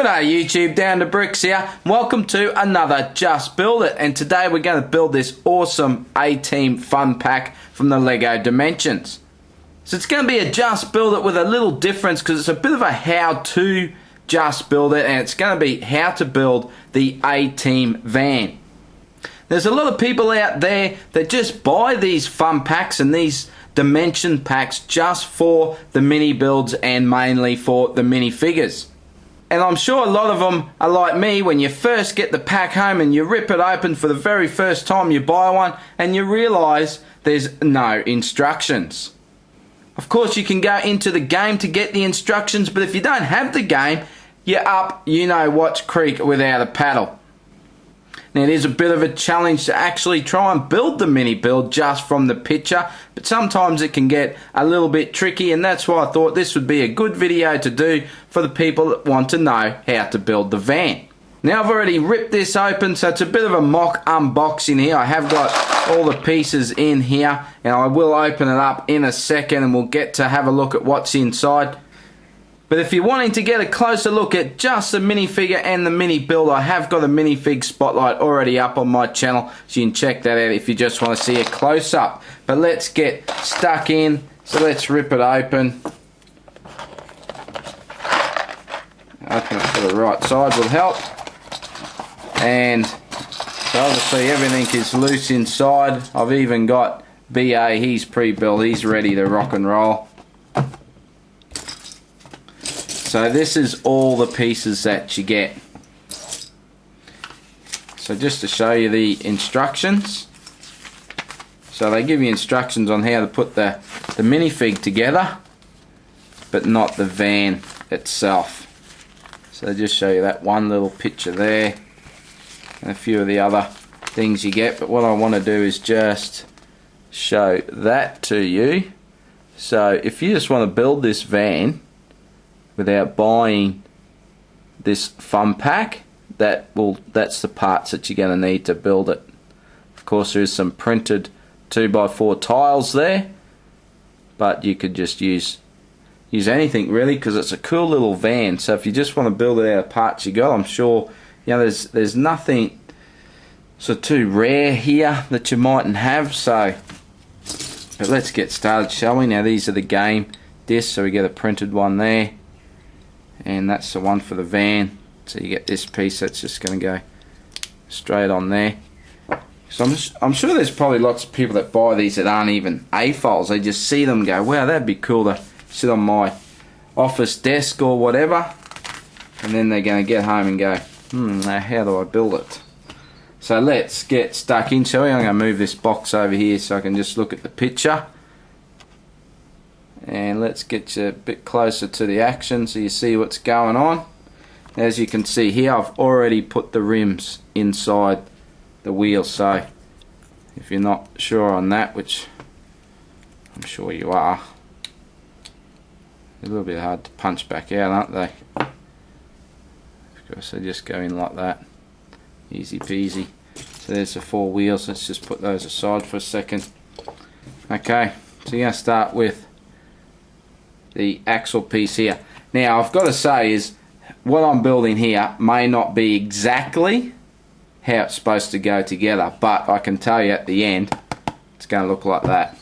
G'day YouTube, Down to Bricks here. Welcome to another Just Build It, and today we're going to build this awesome A-Team fun pack from the Lego Dimensions. So it's going to be a Just Build It with a little difference because it's a bit of a how-to Just Build It, and it's going to be how to build the A-Team van. There's a lot of people out there that just buy these fun packs and these dimension packs just for the mini builds and mainly for the minifigures. And I'm sure a lot of them are like me when you first get the pack home and you rip it open for the very first time you buy one and you realise there's no instructions. Of course you can go into the game to get the instructions, but if you don't have the game, you're up you know what creek without a paddle. Now it is a bit of a challenge to actually try and build the mini build just from the picture, but sometimes it can get a little bit tricky, and that's why I thought this would be a good video to do for the people that want to know how to build the van. Now I've already ripped this open, so it's a bit of a mock unboxing here. I have got all the pieces in here, and I will open it up in a second and we'll get to have a look at what's inside. But if you're wanting to get a closer look at just the minifigure and the mini build, I have got a minifig spotlight already up on my channel, so you can check that out if you just want to see a close-up. But let's get stuck in, so let's rip it open. Open it to the right side will help. And so obviously everything is loose inside. I've even got BA, he's pre-built, he's ready to rock and roll. So this is all the pieces that you get. So just to show you the instructions. So they give you instructions on how to put the minifig together, but not the van itself. So they just show you that one little picture there, and a few of the other things you get. But what I want to do is just show that to you. So if you just want to build this van without buying this fun pack, that's the parts that you're going to need to build it. Of course there is some printed 2x4 tiles there, but you could just use anything really, because it's a cool little van. So if you just want to build it out of parts you got, I'm sure you know there's nothing so too rare here that you mightn't have. So but let's get started, shall we? Now these are the game discs, so we get a printed one there, and that's the one for the van. So you get this piece that's just going to go straight on there. So I'm sure there's probably lots of people that buy these that aren't even A-files. They just see them and go, wow, that'd be cool to sit on my office desk or whatever, and then they're going to get home and go, now how do I build it? So let's get stuck in, shall we? I'm going to move this box over here so I can just look at the picture. And let's get you a bit closer to the action so you see what's going on. As you can see here, I've already put the rims inside the wheel, so if you're not sure on that, which I'm sure you are, a little bit hard to punch back out, aren't they? Of course they just go in like that, easy peasy. So there's the 4 wheels. Let's just put those aside for a second. Okay, so you're going to start with the axle piece here. Now I've got to say is what I'm building here may not be exactly how it's supposed to go together, but I can tell you at the end it's going to look like that.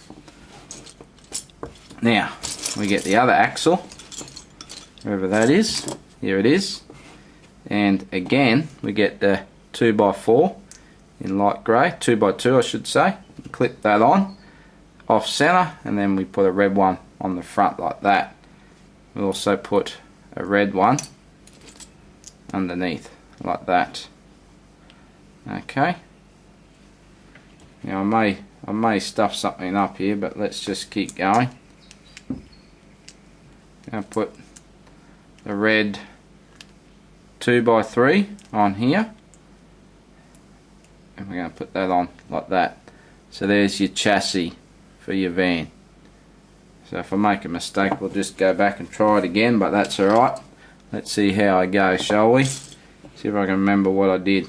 Now we get the other axle, wherever that is, here it is, and again we get the 2x4 in light grey, 2x2 I should say. Clip that on off center, and then we put a red one on the front like that. We'll also put a red one underneath like that. Okay. Now I may stuff something up here, but let's just keep going. I'll put the red 2x3 on here, and we're going to put that on like that. So there's your chassis for your van. So if I make a mistake, we'll just go back and try it again, but that's alright. Let's see how I go, shall we? See if I can remember what I did.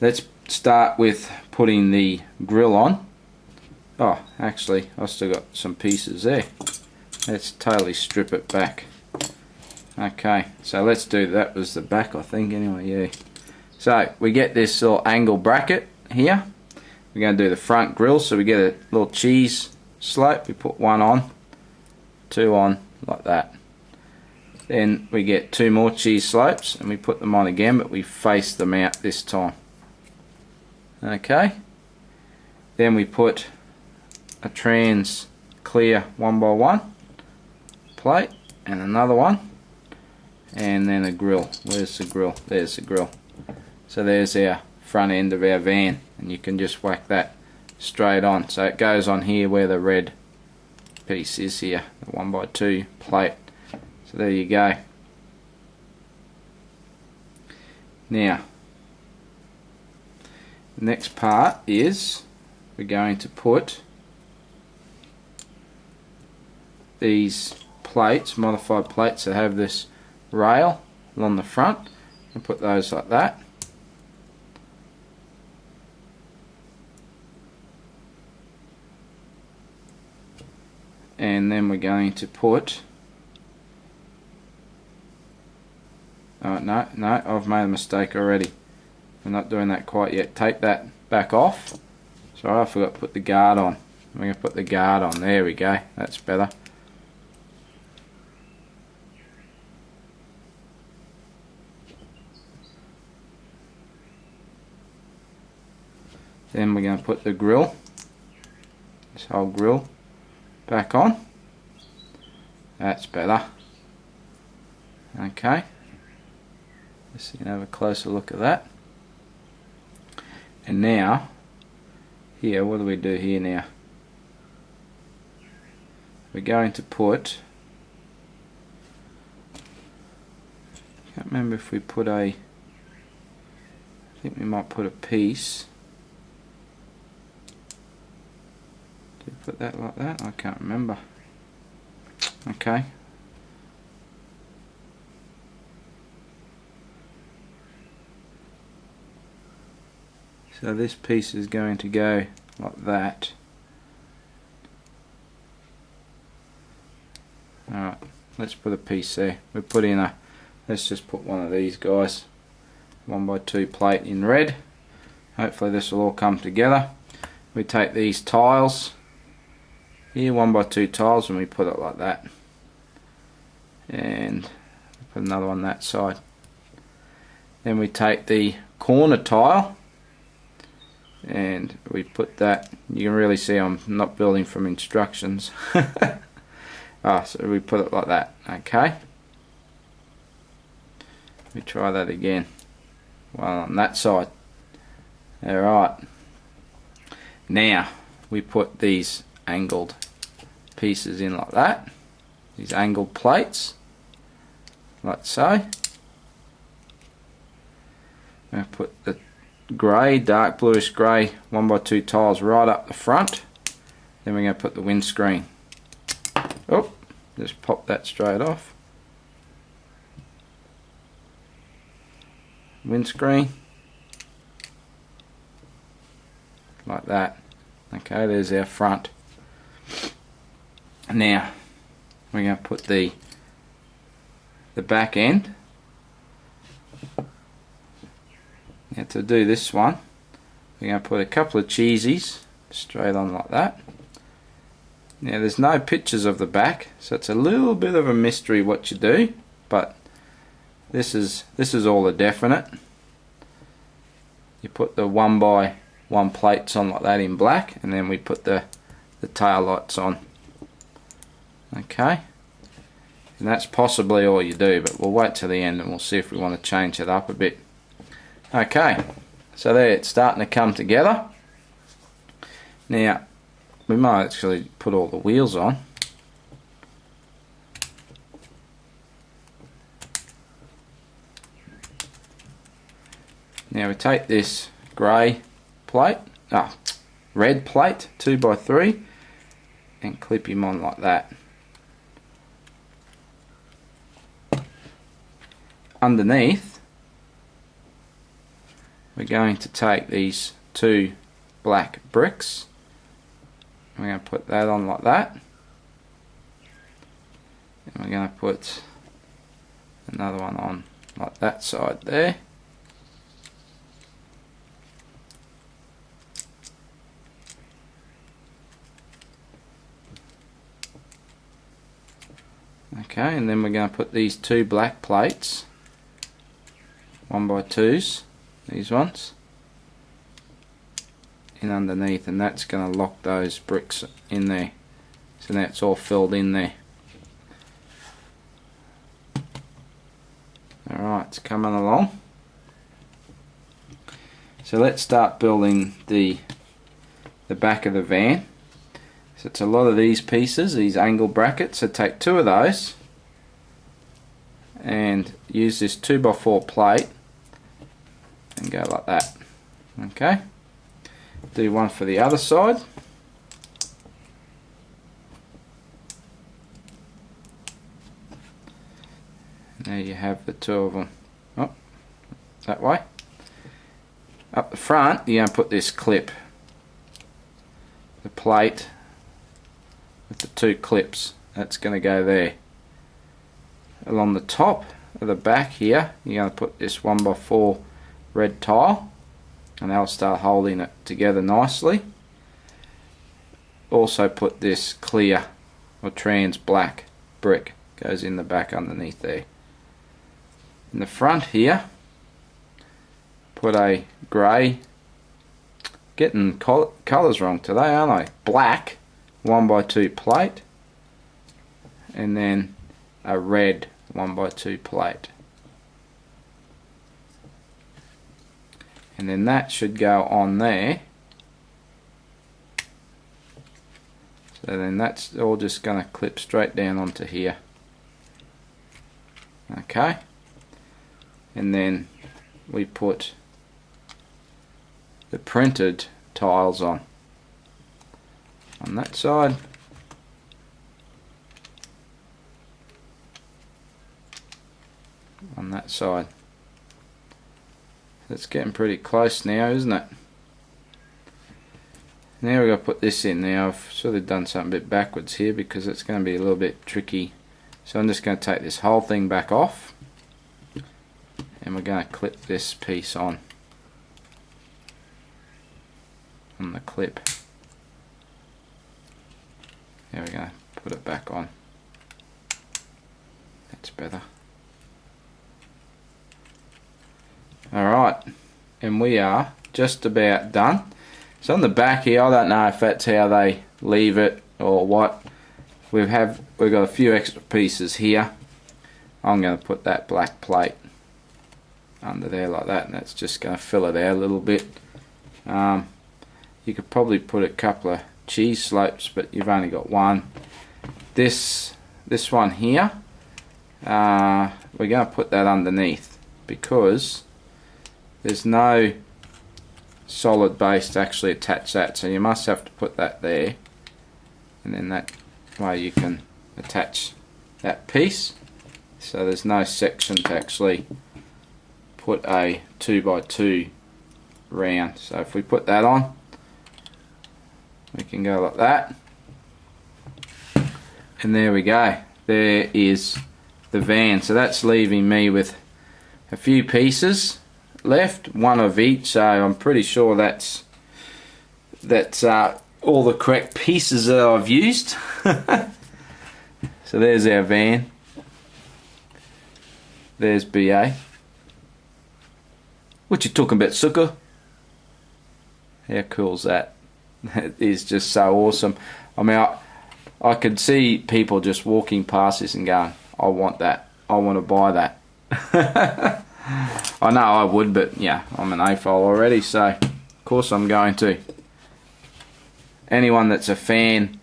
Let's start with putting the grill on. Oh, actually, I've still got some pieces there. Let's totally strip it back Okay, so let's do that. Was the back, I think, anyway, yeah. So we get this little angle bracket here. We're going to do the front grille, so we get a little cheese slope. We put one on, two on, like that. Then we get two more cheese slopes and we put them on again, but we face them out this time. Okay. Then we put a trans clear 1x1 plate and another one, and then a grill. Where's the grill? There's the grill. So there's our front end of our van, and you can just whack that straight on. So it goes on here where the red piece is here, the 1x2 plate. So there you go. Now, the next part is we're going to put these plates, modified plates that have this rail along the front, and put those like that. And then we're going to put, oh no, I've made a mistake already. We're not doing that quite yet. Take that back off. Sorry, I forgot to put the guard on. We're going to put the guard on. There we go. That's better. Then we're going to put the grill, this whole grill, back on. That's better. Okay. Let's see, have a closer look at that. And now, here, what do we do here now? We're going to put, I can't remember if we put I think we might put a piece. Did we put that like that? I can't remember. Okay. So this piece is going to go like that. Alright, let's put a piece there. We put in a, let's just put one of these guys, 1x2 plate in red. Hopefully this will all come together. We take these tiles here, 1x2 tiles, and we put it like that. And put another one that side. Then we take the corner tile and we put that, you can really see I'm not building from instructions. So we put it like that. Okay, let me try that again. Well, on that side. Alright, now we put these angled pieces in like that, these angled plates, like so. I'm going to put the grey, dark bluish grey 1x2 tiles right up the front. Then we're going to put the windscreen. Oh, just pop that straight off. Windscreen. Like that. Okay, there's our front. Now, we're going to put the back end. Now to do this one, we're going to put a couple of cheesies straight on like that. Now there's no pictures of the back, so it's a little bit of a mystery what you do, but this is all a definite. You put the 1x1 plates on like that in black, and then we put the tail lights on. Okay, and that's possibly all you do, but we'll wait till the end and we'll see if we want to change it up a bit. Okay, so there, it's starting to come together. Now we might actually put all the wheels on. Now we take this grey plate, red plate, 2x3, and clip him on like that. Underneath, we're going to take these two black bricks. We're going to put that on like that. And we're going to put Another one on like that side there. Okay, and then we're going to put these two black plates, 1x2s, these ones, in underneath, and that's going to lock those bricks in there. So now it's all filled in there. Alright, it's coming along. So let's start building the back of the van. So it's a lot of these pieces, these angle brackets. So take two of those and use this 2x4 plate and go like that. Okay, do one for the other side. There you have the two of them. Oh, that way. Up the front, you're going to put this clip, the plate with the two clips. That's going to go there. Along the top of the back here, you're going to put this 1x4 red tile, and that'll start holding it together nicely. Also put this clear or trans black brick, goes in the back underneath there. In the front here, put a grey, getting colours wrong today, aren't I? Black 1x2 plate, and then a red 1x2 plate, and then that should go on there. So then that's all just going to clip straight down onto here. Okay, and then we put the printed tiles on that side, on that side. It's getting pretty close now, isn't it? Now we're going to put this in. Now I've sort of done something a bit backwards here because it's going to be a little bit tricky. So I'm just going to take this whole thing back off, and we're going to clip this piece on the clip. There we go, put it back on. That's better. Alright, and we are just about done. So on the back here, I don't know if that's how they leave it or what. We've got a few extra pieces here. I'm going to put that black plate under there like that, and that's just going to fill it out a little bit. You could probably put a couple of cheese slopes, but you've only got one. This one here, we're going to put that underneath because there's no solid base to actually attach that, so you must have to put that there, and then that way you can attach that piece. So there's no section to actually put a 2x2 round. So if we put that on, we can go like that, and there we go. There is the van. So that's leaving me with a few pieces left, one of each. So I'm pretty sure that's all the correct pieces that I've used. So there's our van. There's BA. What you talking about, sucker? How cool's that? That is just so awesome. I mean, I could see people just walking past this and going, I want that. I want to buy that. I know I would, but yeah, I'm an AFOL already, so of course I'm going to. Anyone that's a fan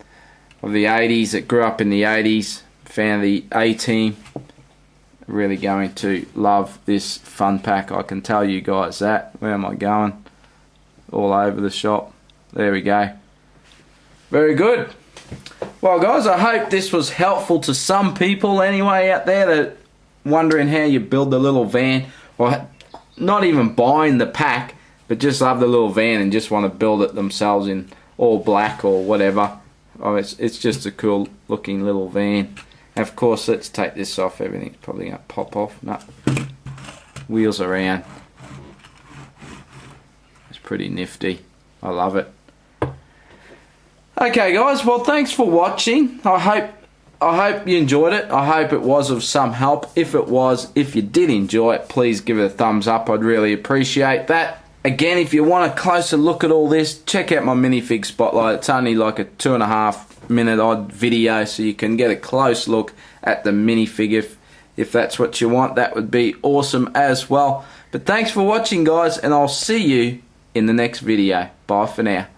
of the 80s, that grew up in the 80s, fan of the A-Team, really going to love this fun pack. I can tell you guys that. Where am I going? All over the shop. There we go. Very good. Well guys, I hope this was helpful to some people anyway out there that wondering how you build the little van, or not even buying the pack, but just love the little van and just want to build it themselves in all black or whatever. Oh, it's just a cool looking little van. Of course, let's take this off. Everything's probably going to pop off. No. Wheels around. It's pretty nifty. I love it. Okay guys, well thanks for watching. I hope you enjoyed it. I hope it was of some help. If it was, if you did enjoy it, please give it a thumbs up. I'd really appreciate that. Again, if you want a closer look at all this, check out my minifig spotlight. It's only like a 2.5 minute odd video, so you can get a close look at the minifig if that's what you want. That would be awesome as well. But thanks for watching guys, and I'll see you in the next video. Bye for now.